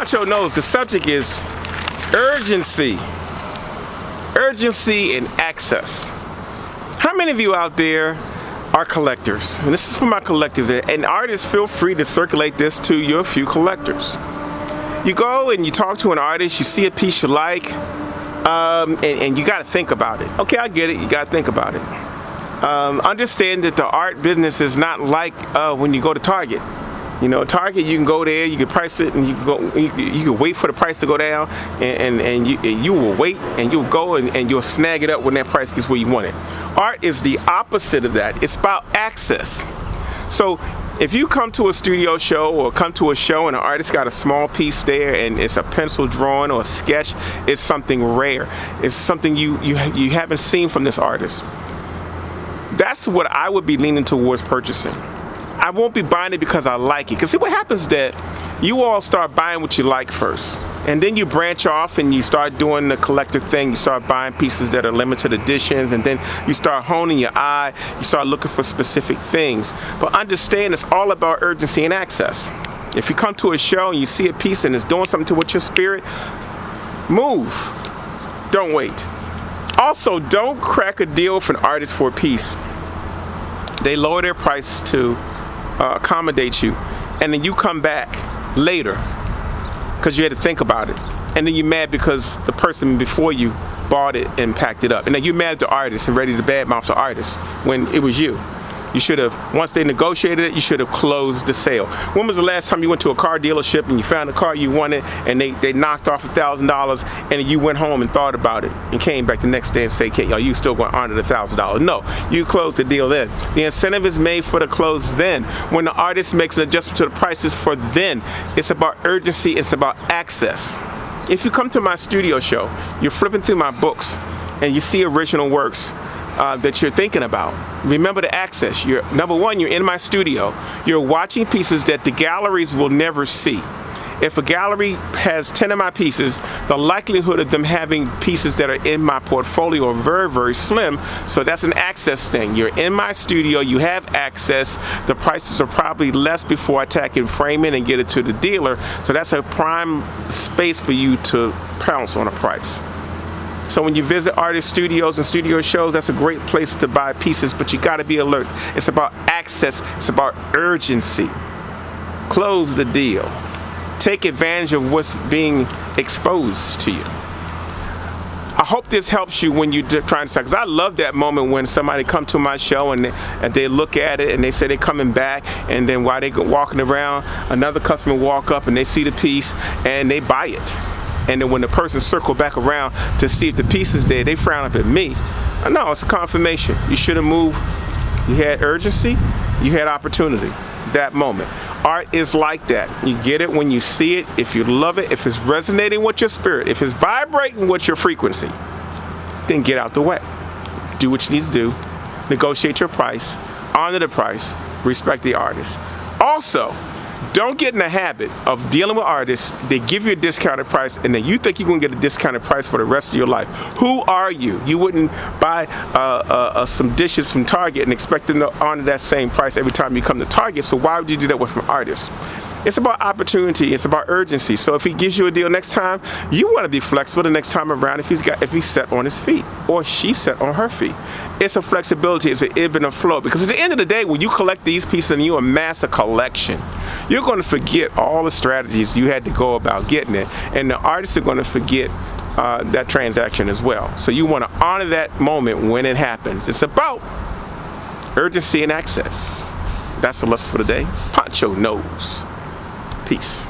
Poncho Knows. The subject is urgency. Urgency and access. How many of you out there are collectors? And this is for my collectors. And artists, feel free to circulate this to your few collectors. You go and you talk to an artist, you see a piece you like, and you got to think about it. Okay, I get it. You got to think about it. Understand that the art business is not like when you go to Target. You know, Target, you can go there, you can price it, and you can go. You can wait for the price to go down, and you will wait, and you'll go and you'll snag it up when that price gets where you want it. Art is the opposite of that. It's about access. So if you come to a studio show or come to a show and an artist got a small piece there and it's a pencil drawing or a sketch, it's something rare. It's something you haven't seen from this artist. That's what I would be leaning towards purchasing. I won't be buying it because I like it. Because see what happens is that you all start buying what you like first. And then you branch off and you start doing the collector thing. You start buying pieces that are limited editions, and then you start honing your eye. You start looking for specific things. But understand it's all about urgency and access. If you come to a show and you see a piece and it's doing something with your spirit, move. Don't wait. Also, don't crack a deal with an artist for a piece. They lower their price to accommodate you, and then you come back later because you had to think about it, and then you're mad because the person before you bought it and packed it up, and then you're mad at the artist and ready to badmouth the artist when it was you. You should have, once they negotiated it, you should have closed the sale. When was the last time you went to a car dealership and you found a car you wanted and they knocked off $1,000 and you went home and thought about it and came back the next day and say, okay, are you still going to honor the $1,000? No, you closed the deal then. The incentive is made for the close then. When the artist makes an adjustment to the prices for then, it's about urgency, it's about access. If you come to my studio show, you're flipping through my books and you see original works that you're thinking about. Remember the access. Number one, you're in my studio. You're watching pieces that the galleries will never see. If a gallery has 10 of my pieces, the likelihood of them having pieces that are in my portfolio are very, very slim. So that's an access thing. You're in my studio, you have access. The prices are probably less before I tack and frame it and get it to the dealer. So that's a prime space for you to pounce on a price. So when you visit artist studios and studio shows, that's a great place to buy pieces, but you gotta be alert. It's about access, it's about urgency. Close the deal. Take advantage of what's being exposed to you. I hope this helps you when you're trying to sell, because I love that moment when somebody come to my show and they look at it and they say they're coming back, and then while they go walking around, another customer walk up and they see the piece and they buy it. And then when the person circle back around to see if the piece is there, they frown up at me. No, it's a confirmation. You should have moved. You had urgency, you had opportunity, that moment. Art is like that. You get it when you see it, if you love it, if it's resonating with your spirit, if it's vibrating with your frequency, then get out the way. Do what you need to do, negotiate your price, honor the price, respect the artist. Also, don't get in the habit of dealing with artists. They give you a discounted price, and then you think you're going to get a discounted price for the rest of your life. Who are you? You wouldn't buy some dishes from Target and expect them to honor that same price every time you come to Target. So why would you do that with an artist? It's about opportunity. It's about urgency. So if he gives you a deal next time, you want to be flexible the next time around if he's set on his feet or she's set on her feet. It's a flexibility. It's an ebb and a flow. Because at the end of the day, when you collect these pieces and you amass a collection, you're going to forget all the strategies you had to go about getting it, and the artists are going to forget that transaction as well. So you want to honor that moment when it happens. It's about urgency and access. That's the lesson for today. Poncho Knows. Peace.